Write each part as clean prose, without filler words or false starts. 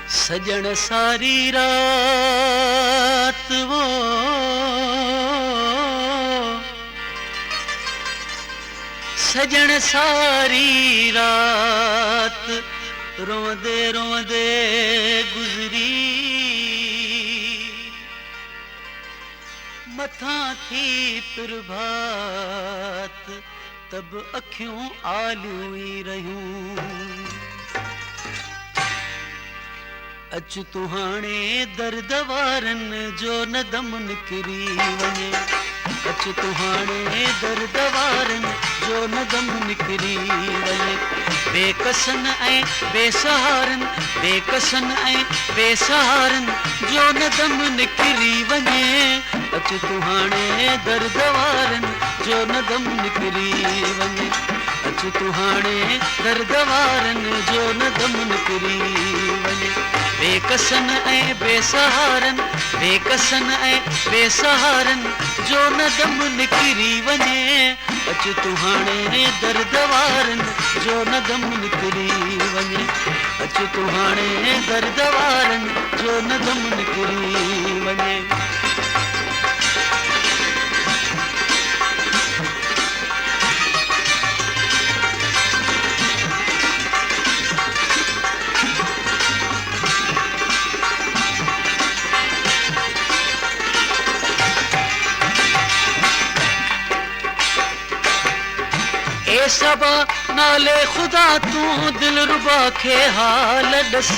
सजण सारी रात वो सजण सारी रात रोंदे रोंदे गुजरी। मथा थी प्रभात तब अखियों आलूई रहियूं। अच तुहाणे दर्द वारन जो नदम निकरी वञे। अच तुहाणे दर्द वारन जो नदम निकरी वञे। बेकसन ऐं बेसहारन बेकसन ऐं बेसहारन जो नदम निकरी वञे। अच तुहाणे दर्द वारन जो नदम निकरी वञे। अच तुहाणे दर्द वारन जो नदम निकरी वञे। बेकसन ऐं बेसहारन बेकसन ऐं बेसहारन जो नदम निकरी वञे। अच तुहाणे दर्द वारन जो नदम निकरी वञे। अच तुहाणे दर्द वारन जो नदम निकरी वञे। ए सबा नाले खुदा तू दिल रुबा खे हाल दस।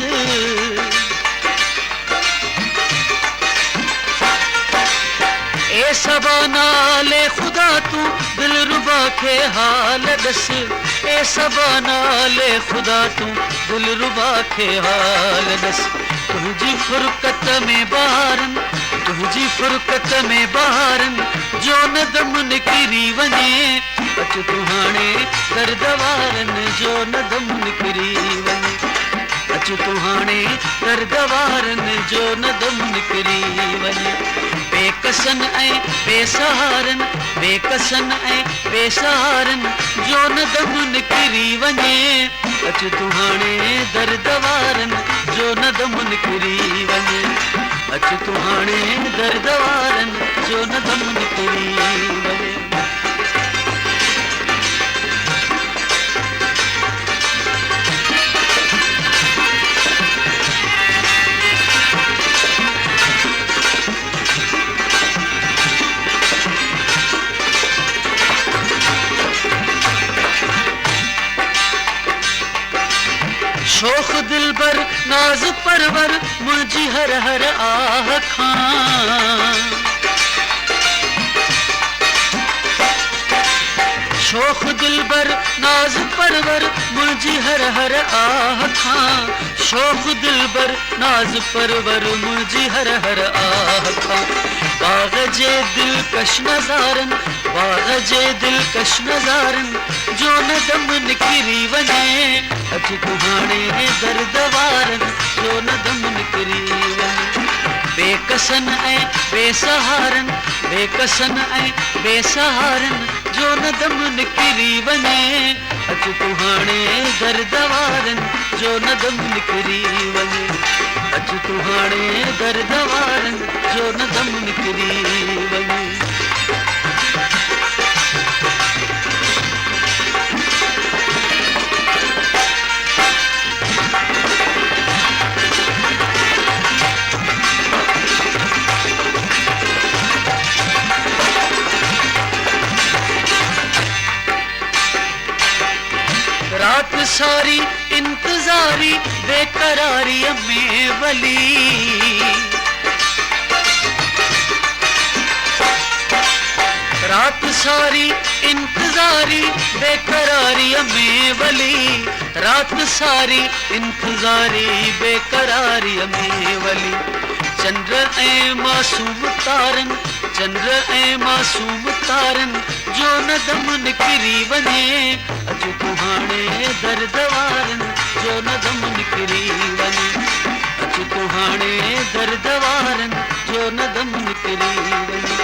ए सबा नाले खुदा तू दिल रुबा खे हाल दस। ए सबा नाले खुदा तू दिल रुबा खे हाल दस। तुझी फुरकत में बहारन तुझी फुरकत में बहारन जो नदम निकरी वञे। अच तुहाणे दर्द वारन जो नदम निकरी वञे। अच तुहाणे दर्द वारन जो नदम निकरी वञे। बेकसन ऐं बेसहारन बेकसन ऐं बेसहारन जो नदम निकरी वञे। अच तुहाणे दर्द वारन जो नदम निकरी वञे। अच तुहाणे दर्द वारन जो नदम निकरी वञे। शोख दिलबर नाज परवर मुझी हर हर आह खां। शोख दिलबर नाज परवर मुझी हर हर आह खां। शोख दिलबर नाज परवर मुझी हर हर आह खां। बाग जे दिलकश नज़ारन बाग जे दिलकश नज़ारन जो नदम निकरी वञे। अच तुहाणे दर्द वारन जो नदम निकरी वञे। बेकसन ऐं बेसहारन बेकसन ऐं बेसहारन जो नदम निकरी वञे। अच तुहाणे दर्द वारन जो नदम निकरी वञे। अच तुहाणे दर्द वारन जो नदम निकरी वञे। रात सारी इंतजारी बेकरारी में वली। रात सारी इंतजारी बेकरारी में वली। रात सारी इंतजारी बेकरारी में वली। चंद्र ऐं मासूम तारन चंद्र ऐं मासूम तारन जो नदम निकरी वञे। अच तुहाणे दर्द वारन जो नदम निकरी वञे। अच तुहाणे दर्द वारन जो नदम निकरी वञे।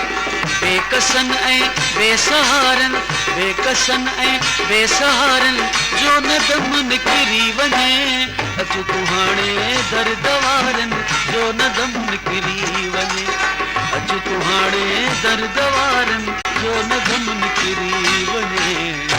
बेकसन ऐं बेसहारन बेकसन ऐं बेसहारन जो नदम निकरी वञे। अच तूं हाणे दर्द वारनि जो न गम निकिरी वञे, अच तूं हाणे दर्द वारनि जो न गम निकिरी वञे।